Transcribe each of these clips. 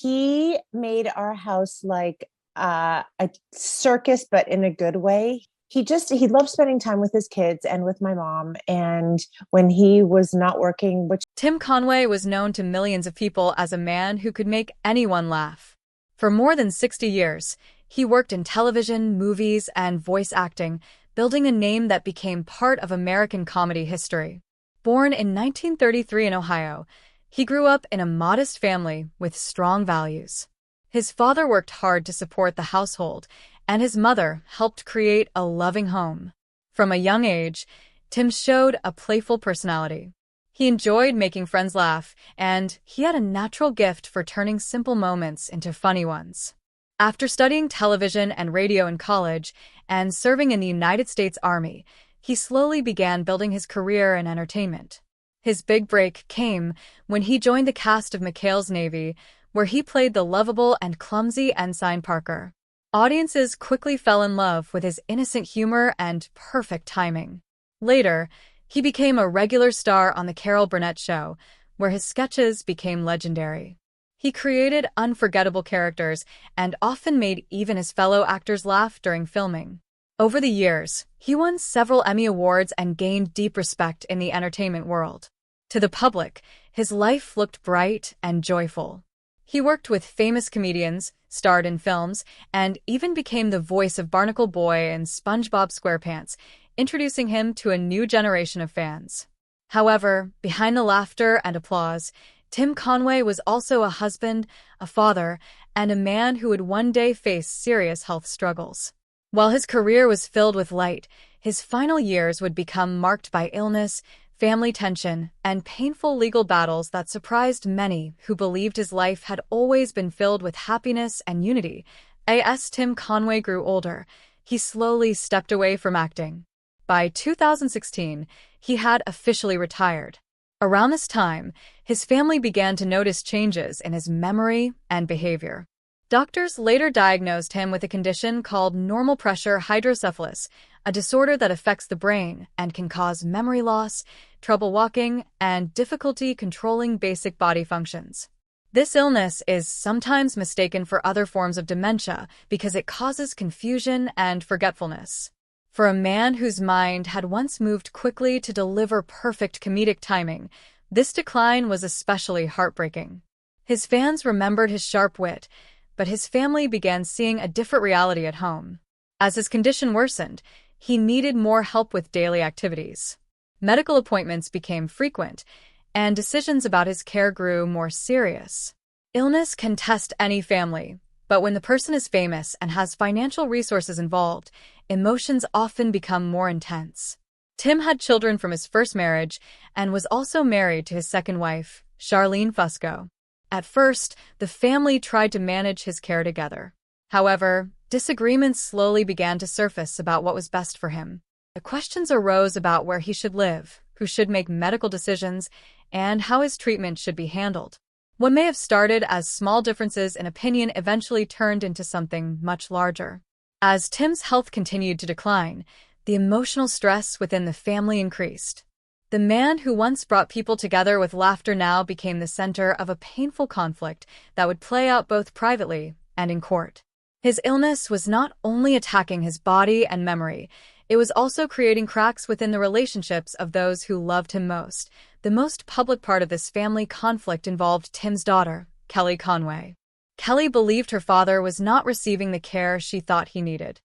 He made our house like a circus, but in a good way. He loved spending time with his kids and with my mom. And when he was not working, which Tim Conway was known to millions of people as a man who could make anyone laugh. For more than 60 years, he worked in television, movies, and voice acting, building a name that became part of American comedy history. Born in 1933 in Ohio, he grew up in a modest family with strong values. His father worked hard to support the household, and his mother helped create a loving home. From a young age, Tim showed a playful personality. He enjoyed making friends laugh, and he had a natural gift for turning simple moments into funny ones. After studying television and radio in college and serving in the United States Army, he slowly began building his career in entertainment. His big break came when he joined the cast of McHale's Navy, where he played the lovable and clumsy Ensign Parker. Audiences quickly fell in love with his innocent humor and perfect timing. Later, he became a regular star on The Carol Burnett Show, where his sketches became legendary. He created unforgettable characters and often made even his fellow actors laugh during filming. Over the years, he won several Emmy Awards and gained deep respect in the entertainment world. To the public, his life looked bright and joyful. He worked with famous comedians, starred in films, and even became the voice of Barnacle Boy and SpongeBob SquarePants, introducing him to a new generation of fans. However, behind the laughter and applause, Tim Conway was also a husband, a father, and a man who would one day face serious health struggles. While his career was filled with light, his final years would become marked by illness, family tension, and painful legal battles that surprised many who believed his life had always been filled with happiness and unity. As Tim Conway grew older, he slowly stepped away from acting. By 2016, he had officially retired. Around this time, his family began to notice changes in his memory and behavior. Doctors later diagnosed him with a condition called normal pressure hydrocephalus, a disorder that affects the brain and can cause memory loss, trouble walking, and difficulty controlling basic body functions. This illness is sometimes mistaken for other forms of dementia because it causes confusion and forgetfulness. For a man whose mind had once moved quickly to deliver perfect comedic timing, this decline was especially heartbreaking. His fans remembered his sharp wit, but his family began seeing a different reality at home. As his condition worsened, he needed more help with daily activities. Medical appointments became frequent, and decisions about his care grew more serious. Illness can test any family, but when the person is famous and has financial resources involved, emotions often become more intense. Tim had children from his first marriage and was also married to his second wife, Charlene Fusco. At first, the family tried to manage his care together. However, disagreements slowly began to surface about what was best for him. The questions arose about where he should live, who should make medical decisions, and how his treatment should be handled. What may have started as small differences in opinion eventually turned into something much larger. As Tim's health continued to decline, the emotional stress within the family increased. The man who once brought people together with laughter now became the center of a painful conflict that would play out both privately and in court. His illness was not only attacking his body and memory, it was also creating cracks within the relationships of those who loved him most. The most public part of this family conflict involved Tim's daughter, Kelly Conway. Kelly believed her father was not receiving the care she thought he needed.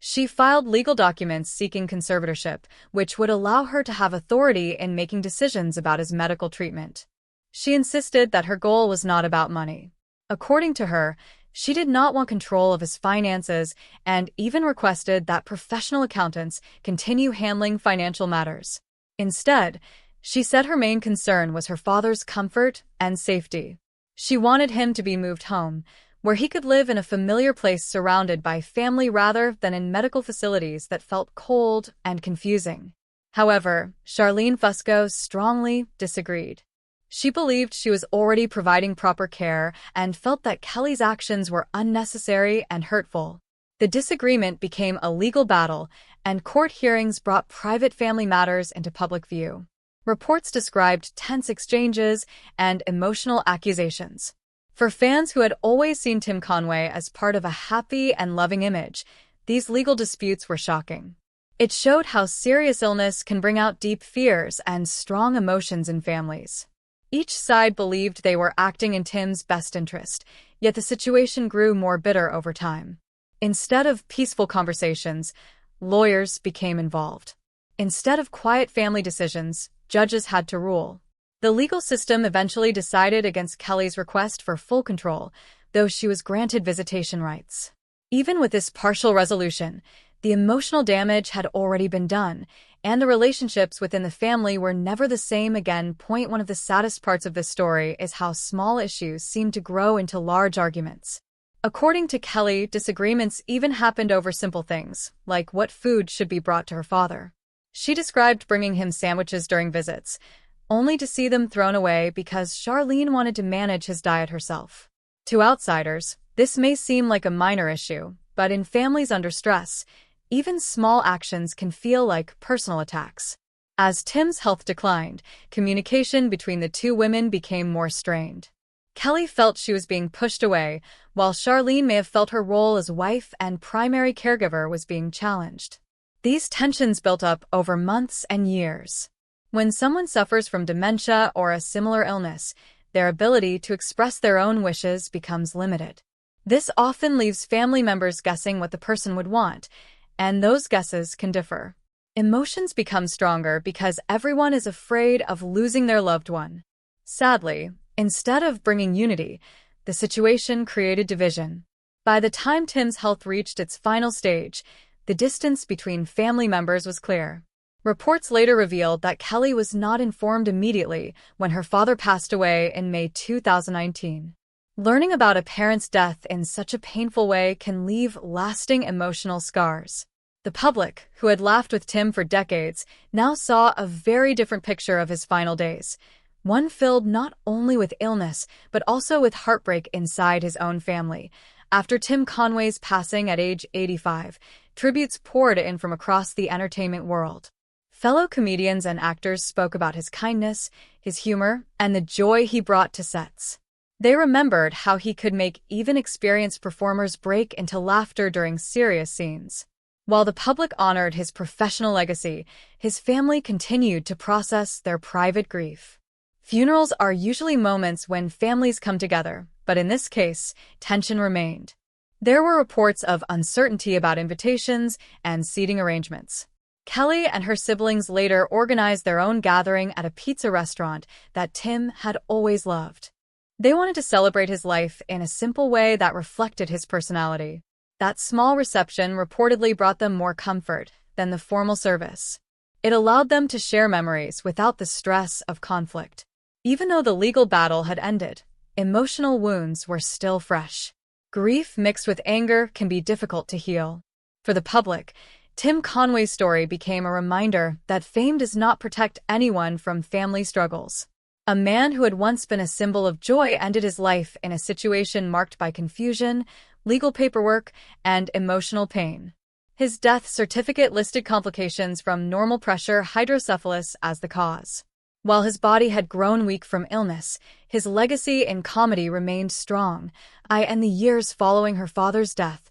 She filed legal documents seeking conservatorship, which would allow her to have authority in making decisions about his medical treatment. She insisted that her goal was not about money. According to her, she did not want control of his finances and even requested that professional accountants continue handling financial matters. Instead, she said her main concern was her father's comfort and safety. She wanted him to be moved home, where he could live in a familiar place surrounded by family rather than in medical facilities that felt cold and confusing. However, Charlene Fusco strongly disagreed. She believed she was already providing proper care and felt that Kelly's actions were unnecessary and hurtful. The disagreement became a legal battle, and court hearings brought private family matters into public view. Reports described tense exchanges and emotional accusations. For fans who had always seen Tim Conway as part of a happy and loving image, these legal disputes were shocking. It showed how serious illness can bring out deep fears and strong emotions in families. Each side believed they were acting in Tim's best interest, yet the situation grew more bitter over time. Instead of peaceful conversations, lawyers became involved. Instead of quiet family decisions, judges had to rule. The legal system eventually decided against Kelly's request for full control, though she was granted visitation rights. Even with this partial resolution, the emotional damage had already been done, and the relationships within the family were never the same again. One of the saddest parts of this story is how small issues seemed to grow into large arguments. According to Kelly, disagreements even happened over simple things, like what food should be brought to her father. She described bringing him sandwiches during visits, only to see them thrown away because Charlene wanted to manage his diet herself. To outsiders, this may seem like a minor issue, but in families under stress, even small actions can feel like personal attacks. As Tim's health declined, communication between the two women became more strained. Kelly felt she was being pushed away, while Charlene may have felt her role as wife and primary caregiver was being challenged. These tensions built up over months and years. When someone suffers from dementia or a similar illness, their ability to express their own wishes becomes limited. This often leaves family members guessing what the person would want, and those guesses can differ. Emotions become stronger because everyone is afraid of losing their loved one. Sadly, instead of bringing unity, the situation created division. By the time Tim's health reached its final stage, the distance between family members was clear. Reports later revealed that Kelly was not informed immediately when her father passed away in May 2019. Learning about a parent's death in such a painful way can leave lasting emotional scars. The public, who had laughed with Tim for decades, now saw a very different picture of his final days, one filled not only with illness but also with heartbreak inside his own family. After Tim Conway's passing at age 85, tributes poured in from across the entertainment world. Fellow comedians and actors spoke about his kindness, his humor, and the joy he brought to sets. They remembered how he could make even experienced performers break into laughter during serious scenes. While the public honored his professional legacy, his family continued to process their private grief. Funerals are usually moments when families come together, but in this case, tension remained. There were reports of uncertainty about invitations and seating arrangements. Kelly and her siblings later organized their own gathering at a pizza restaurant that Tim had always loved. They wanted to celebrate his life in a simple way that reflected his personality. That small reception reportedly brought them more comfort than the formal service. It allowed them to share memories without the stress of conflict. Even though the legal battle had ended, emotional wounds were still fresh. Grief mixed with anger can be difficult to heal. For the public, Tim Conway's story became a reminder that fame does not protect anyone from family struggles. A man who had once been a symbol of joy ended his life in a situation marked by confusion, legal paperwork, and emotional pain. His death certificate listed complications from normal pressure hydrocephalus as the cause. While his body had grown weak from illness, his legacy in comedy remained strong. In the years following her father's death,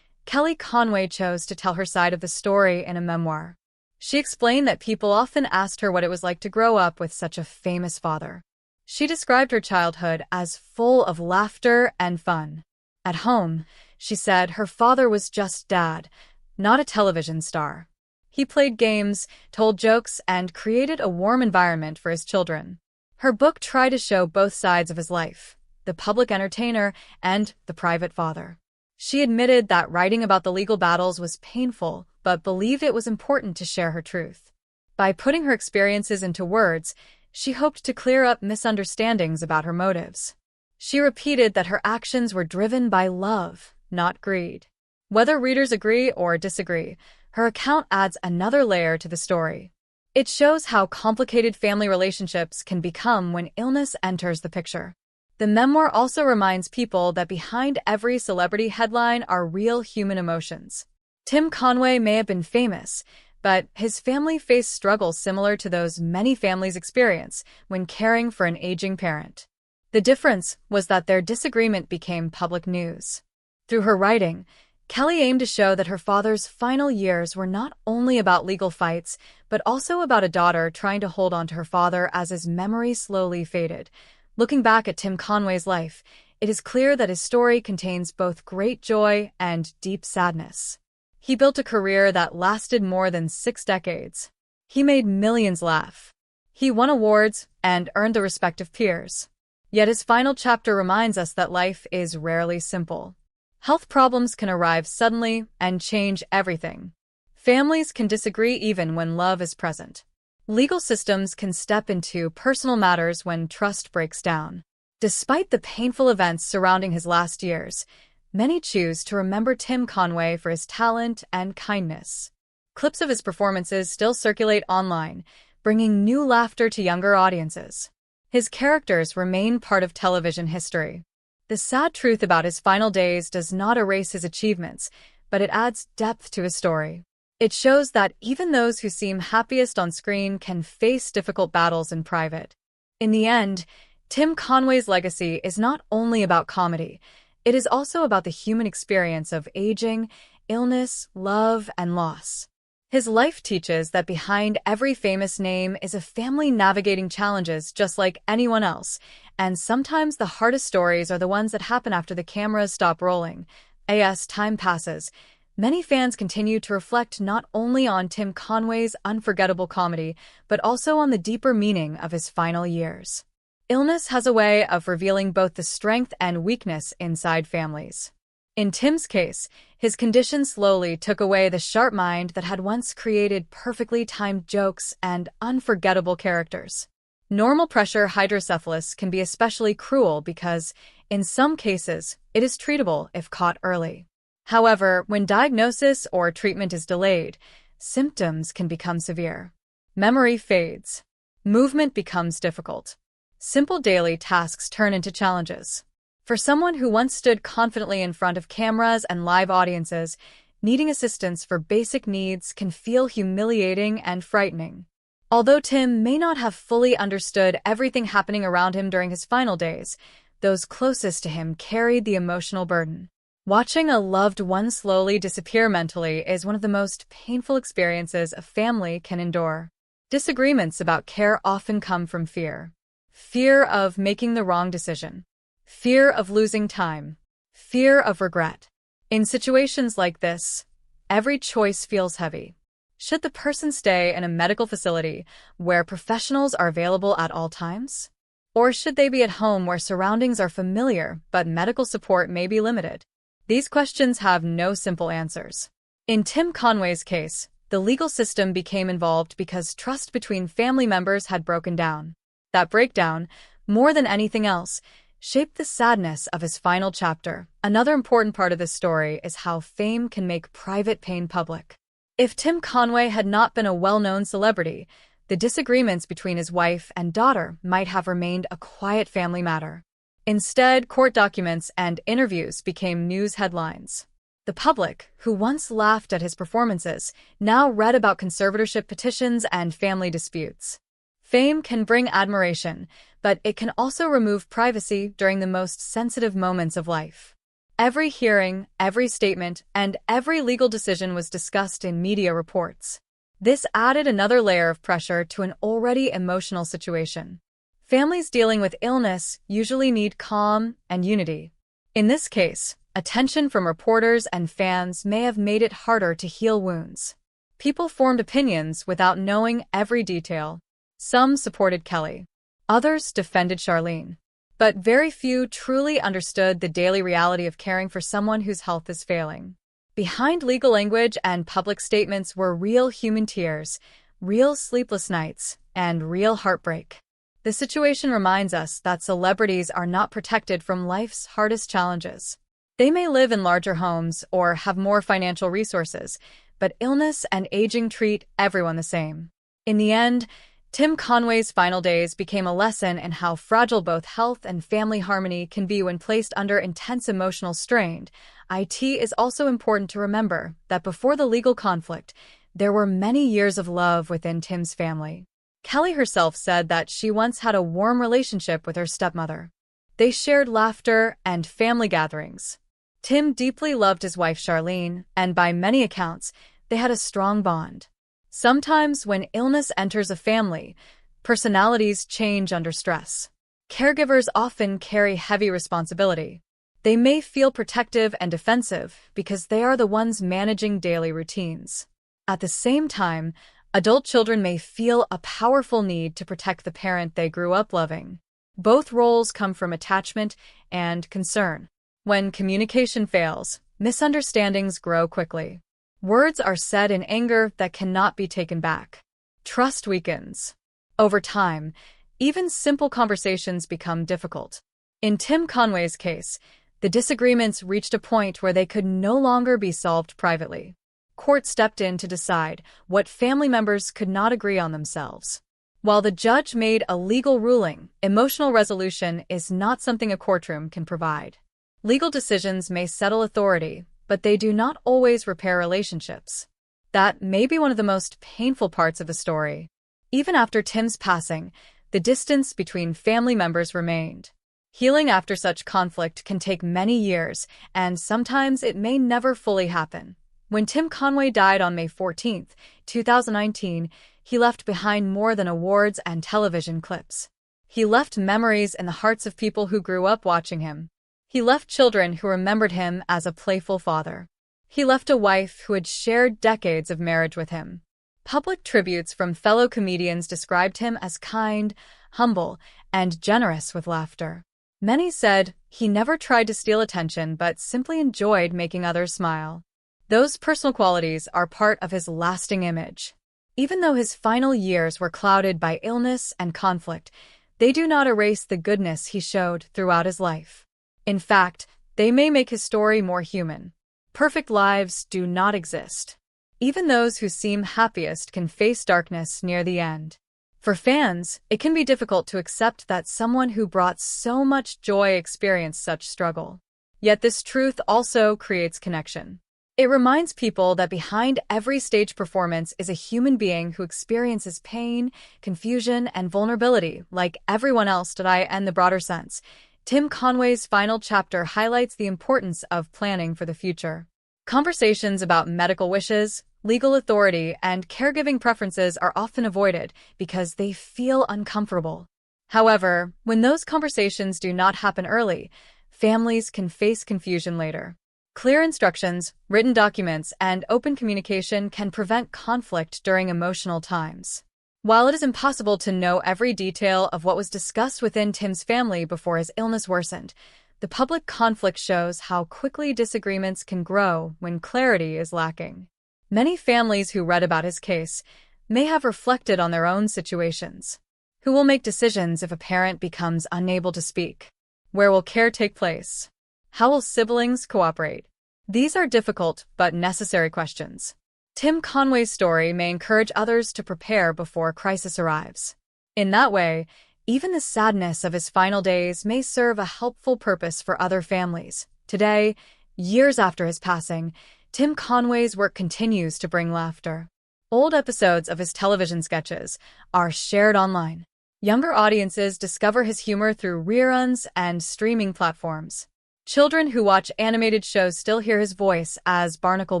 Kelly Conway chose to tell her side of the story in a memoir. She explained that people often asked her what it was like to grow up with such a famous father. She described her childhood as full of laughter and fun. At home, she said her father was just dad, not a television star. He played games, told jokes, and created a warm environment for his children. Her book tried to show both sides of his life, the public entertainer and the private father. She admitted that writing about the legal battles was painful, but believed it was important to share her truth. By putting her experiences into words, she hoped to clear up misunderstandings about her motives. She repeated that her actions were driven by love, not greed. Whether readers agree or disagree, her account adds another layer to the story. It shows how complicated family relationships can become when illness enters the picture. The memoir also reminds people that behind every celebrity headline are real human emotions. Tim Conway may have been famous, but his family faced struggles similar to those many families experience when caring for an aging parent. The difference was that their disagreement became public news. Through her writing, Kelly aimed to show that her father's final years were not only about legal fights, but also about a daughter trying to hold on to her father as his memory slowly faded. Looking back at Tim Conway's life, it is clear that his story contains both great joy and deep sadness. He built a career that lasted more than 6 decades. He made millions laugh. He won awards and earned the respect of peers. Yet his final chapter reminds us that life is rarely simple. Health problems can arrive suddenly and change everything. Families can disagree even when love is present. Legal systems can step into personal matters when trust breaks down. Despite the painful events surrounding his last years, many choose to remember Tim Conway for his talent and kindness. Clips of his performances still circulate online, bringing new laughter to younger audiences. His characters remain part of television history. The sad truth about his final days does not erase his achievements, but it adds depth to his story. It shows that even those who seem happiest on screen can face difficult battles in private. In the end, Tim Conway's legacy is not only about comedy, it is also about the human experience of aging, illness, love, and loss. His life teaches that behind every famous name is a family navigating challenges just like anyone else, and sometimes the hardest stories are the ones that happen after the cameras stop rolling. As time passes, many fans continue to reflect not only on Tim Conway's unforgettable comedy, but also on the deeper meaning of his final years. Illness has a way of revealing both the strength and weakness inside families. In Tim's case, his condition slowly took away the sharp mind that had once created perfectly timed jokes and unforgettable characters. Normal pressure hydrocephalus can be especially cruel because, in some cases, it is treatable if caught early. However, when diagnosis or treatment is delayed, symptoms can become severe. Memory fades. Movement becomes difficult. Simple daily tasks turn into challenges. For someone who once stood confidently in front of cameras and live audiences, needing assistance for basic needs can feel humiliating and frightening. Although Tim may not have fully understood everything happening around him during his final days, those closest to him carried the emotional burden. Watching a loved one slowly disappear mentally is one of the most painful experiences a family can endure. Disagreements about care often come from fear. Fear of making the wrong decision. Fear of losing time. Fear of regret. In situations like this, every choice feels heavy. Should the person stay in a medical facility where professionals are available at all times? Or should they be at home where surroundings are familiar but medical support may be limited? These questions have no simple answers. In Tim Conway's case, the legal system became involved because trust between family members had broken down. That breakdown, more than anything else, shaped the sadness of his final chapter. Another important part of this story is how fame can make private pain public. If Tim Conway had not been a well-known celebrity, the disagreements between his wife and daughter might have remained a quiet family matter. Instead, court documents and interviews became news headlines. The public, who once laughed at his performances, now read about conservatorship petitions and family disputes. Fame can bring admiration, but it can also remove privacy during the most sensitive moments of life. Every hearing, every statement, and every legal decision was discussed in media reports. This added another layer of pressure to an already emotional situation. Families dealing with illness usually need calm and unity. In this case, attention from reporters and fans may have made it harder to heal wounds. People formed opinions without knowing every detail. Some supported Kelly. Others defended Charlene. But very few truly understood the daily reality of caring for someone whose health is failing. Behind legal language and public statements were real human tears, real sleepless nights, and real heartbreak. The situation reminds us that celebrities are not protected from life's hardest challenges. They may live in larger homes or have more financial resources, but illness and aging treat everyone the same. In the end, Tim Conway's final days became a lesson in how fragile both health and family harmony can be when placed under intense emotional strain. It is also important to remember that before the legal conflict, there were many years of love within Tim's family. Kelly herself said that she once had a warm relationship with her stepmother. They shared laughter and family gatherings. Tim deeply loved his wife Charlene, and by many accounts, they had a strong bond. Sometimes, when illness enters a family, personalities change under stress. Caregivers often carry heavy responsibility. They may feel protective and defensive because they are the ones managing daily routines. At the same time, adult children may feel a powerful need to protect the parent they grew up loving. Both roles come from attachment and concern. When communication fails, misunderstandings grow quickly. Words are said in anger that cannot be taken back. Trust weakens. Over time, even simple conversations become difficult. In Tim Conway's case, the disagreements reached a point where they could no longer be solved privately. Court stepped in to decide what family members could not agree on themselves. While the judge made a legal ruling, emotional resolution is not something a courtroom can provide. Legal decisions may settle authority, but they do not always repair relationships. That may be one of the most painful parts of the story. Even after Tim's passing, the distance between family members remained. Healing after such conflict can take many years, and sometimes it may never fully happen. When Tim Conway died on May 14, 2019, he left behind more than awards and television clips. He left memories in the hearts of people who grew up watching him. He left children who remembered him as a playful father. He left a wife who had shared decades of marriage with him. Public tributes from fellow comedians described him as kind, humble, and generous with laughter. Many said he never tried to steal attention but simply enjoyed making others smile. Those personal qualities are part of his lasting image. Even though his final years were clouded by illness and conflict, they do not erase the goodness he showed throughout his life. In fact, they may make his story more human. Perfect lives do not exist. Even those who seem happiest can face darkness near the end. For fans, it can be difficult to accept that someone who brought so much joy experienced such struggle. Yet this truth also creates connection. It reminds people that behind every stage performance is a human being who experiences pain, confusion, and vulnerability like everyone else. In the broader sense, Tim Conway's final chapter highlights the importance of planning for the future. Conversations about medical wishes, legal authority, and caregiving preferences are often avoided because they feel uncomfortable. However, when those conversations do not happen early, families can face confusion later. Clear instructions, written documents, and open communication can prevent conflict during emotional times. While it is impossible to know every detail of what was discussed within Tim's family before his illness worsened, the public conflict shows how quickly disagreements can grow when clarity is lacking. Many families who read about his case may have reflected on their own situations. Who will make decisions if a parent becomes unable to speak? Where will care take place? How will siblings cooperate? These are difficult but necessary questions. Tim Conway's story may encourage others to prepare before crisis arrives. In that way, even the sadness of his final days may serve a helpful purpose for other families. Today, years after his passing, Tim Conway's work continues to bring laughter. Old episodes of his television sketches are shared online. Younger audiences discover his humor through reruns and streaming platforms. Children who watch animated shows still hear his voice as Barnacle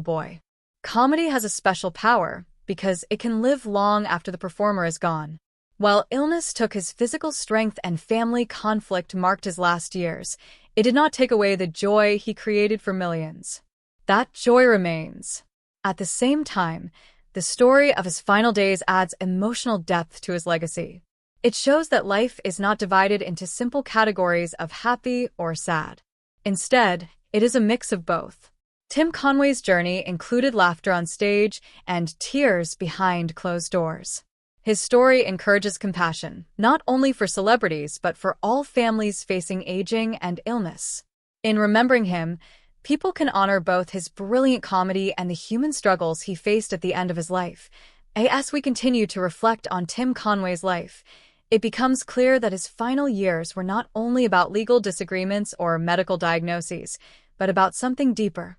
Boy. Comedy has a special power because it can live long after the performer is gone. While illness took his physical strength and family conflict marked his last years, it did not take away the joy he created for millions. That joy remains. At the same time, the story of his final days adds emotional depth to his legacy. It shows that life is not divided into simple categories of happy or sad. Instead, it is a mix of both. Tim Conway's journey included laughter on stage and tears behind closed doors. His story encourages compassion, not only for celebrities but for all families facing aging and illness. In remembering him, people can honor both his brilliant comedy and the human struggles he faced at the end of his life. As we continue to reflect on Tim Conway's life, it becomes clear that his final years were not only about legal disagreements or medical diagnoses, but about something deeper.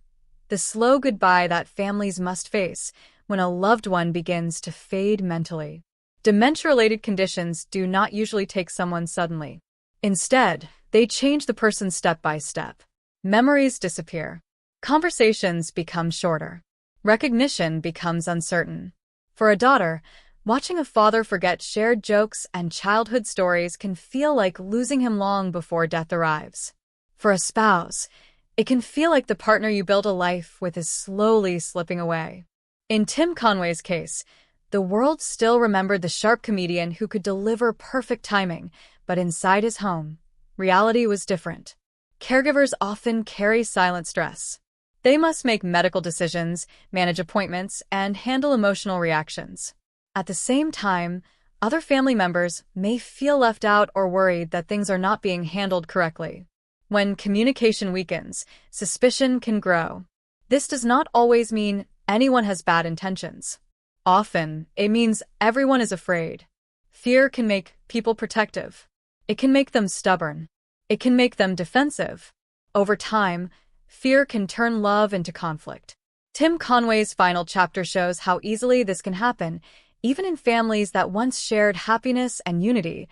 The slow goodbye that families must face when a loved one begins to fade mentally. Dementia-related conditions do not usually take someone suddenly. Instead, They change the person step by step. Memories disappear. Conversations become shorter. Recognition becomes uncertain. For a daughter, watching a father forget shared jokes and childhood stories can feel like losing him long before death arrives. For a spouse, it can feel like the partner you built a life with is slowly slipping away. In Tim Conway's case, the world still remembered the sharp comedian who could deliver perfect timing, but inside his home, reality was different. Caregivers often carry silent stress. They must make medical decisions, manage appointments, and handle emotional reactions. At the same time, other family members may feel left out or worried that things are not being handled correctly. When communication weakens, suspicion can grow. This does not always mean anyone has bad intentions. Often, it means everyone is afraid. Fear can make people protective. It can make them stubborn. It can make them defensive. Over time, fear can turn love into conflict. Tim Conway's final chapter shows how easily this can happen, even in families that once shared happiness and unity.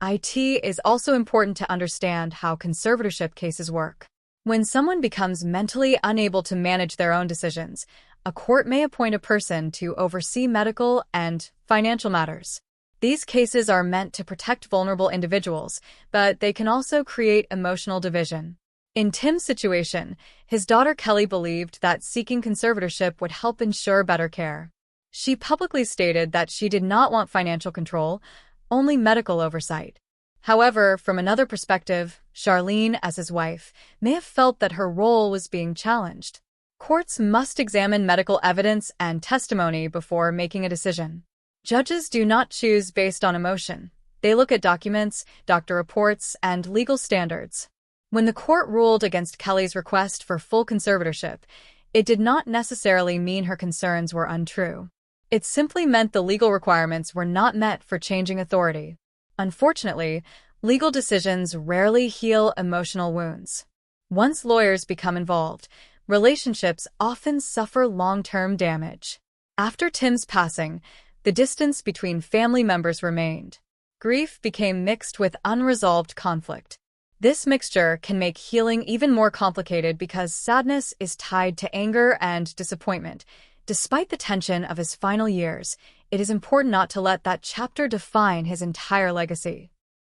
It is also important to understand how conservatorship cases work. When someone becomes mentally unable to manage their own decisions, a court may appoint a person to oversee medical and financial matters. These cases are meant to protect vulnerable individuals, but they can also create emotional division. In Tim's situation, his daughter Kelly believed that seeking conservatorship would help ensure better care. She publicly stated that she did not want financial control, only medical oversight. However, from another perspective, Charlene, as his wife, may have felt that her role was being challenged. Courts must examine medical evidence and testimony before making a decision. Judges do not choose based on emotion. They look at documents, doctor reports, and legal standards. When the court ruled against Kelly's request for full conservatorship, it did not necessarily mean her concerns were untrue. It simply meant the legal requirements were not met for changing authority. Unfortunately, legal decisions rarely heal emotional wounds. Once lawyers become involved, relationships often suffer long-term damage. After Tim's passing, the distance between family members remained. Grief became mixed with unresolved conflict. This mixture can make healing even more complicated because sadness is tied to anger and disappointment. Despite the tension of his final years, it is important not to let that chapter define his entire legacy.